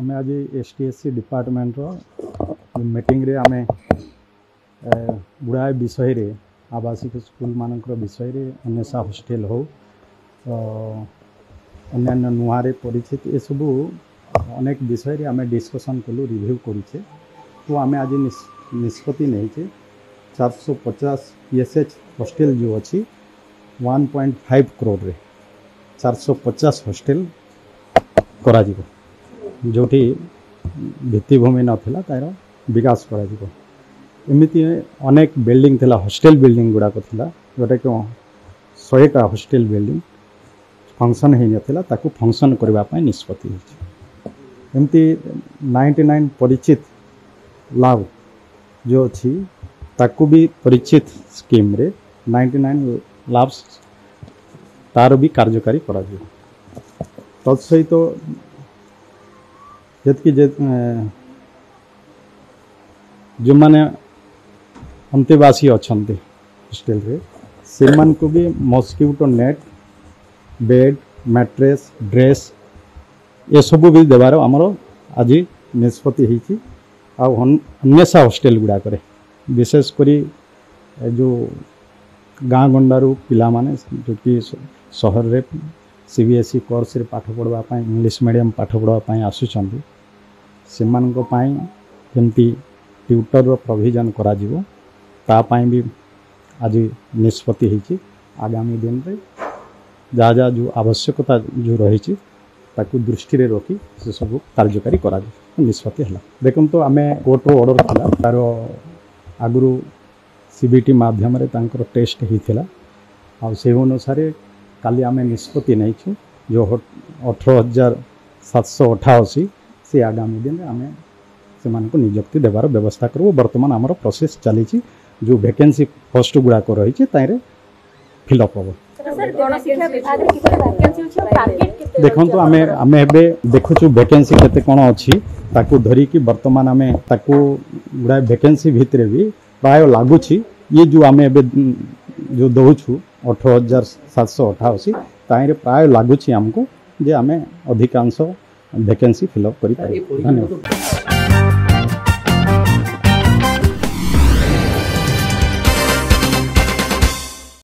आम आज एसटीएससी department meeting रे आमे गुड़ाए विषय रे आवासिक स्कूल मानक विषय रे अन्वेषा हॉस्टल हो अन्य नुआरे परिचित ये सब अनेक विषय रे आमे डिस्कशन कलु रिव्यू करूचे। तो आमे आज निष्पत्ति नहीं 450 PSH हॉस्टल जो अच्छी 1.5 करोड़ रे 450 हॉस्टल करा जिवो जोटी भित्तिभूमि नाला तार विकास करमती अनेक बिल्डिंग थिला हॉस्टल बिल्डिंग गुड़ाक थिला जोटा कि 100टा हॉस्टल बिल्डिंग फंक्शन हो नाला ताकू फंक्शन करने निष्पत्ति एमती 99 परिचित लाभ जो अच्छी ताकू भी परिचित स्कीम रे 99 लाभ तार भी कार्यकारी करा तत्सहित जी जो मैंने अंतेवासी अच्छा हॉस्टल रे से मान को भी mosquito net bed mattress dress ये सब भी देवार आमर आज निष्पत्ति होती अन्वेषा हॉस्टल गुड़ाक विशेषकर जो गाँ गंडारू पिला माने जो कि सहर रे CBSE कोर्स रे पाठ पढ़ापी इंग्लिश मीडियम पाठ पढ़ापी आसुँच से केमती ट्यूटर प्रोविजन करा भी आज निष्पत्ति होती आगामी दिन में जहाँ जहाँ जो आवश्यकता जो रही ताकू दृष्टि रे रखी से सब कार्यकारी करा निष्पत्ति है। देखो तो आम कोर्ट रो ऑर्डर था तार आगु CBT माध्यम टेस्ट होता से अनुसार काली आम निष्पत्ति नहीं जो 18,788 से आगामी दिन में आम से नियुक्ति देवार व्यवस्था करूँ। बर्तमान आमर प्रोसेस चली जो वैकेंसी पोस्ट गुड़ाक रही फिलअप हम देखो तो आम देखु वैकेंसी केते कौन अच्छी ताकू धरिकी बर्तमान आम ताकू गुड़ाए वैकेंसी भितर भी प्राय लगुच ये जो आम जो दौचु 18,788 ताईरे प्राय लगुच आमको जे आम अधिकांश वैकेंसी फिलअप करें। धन्यवाद।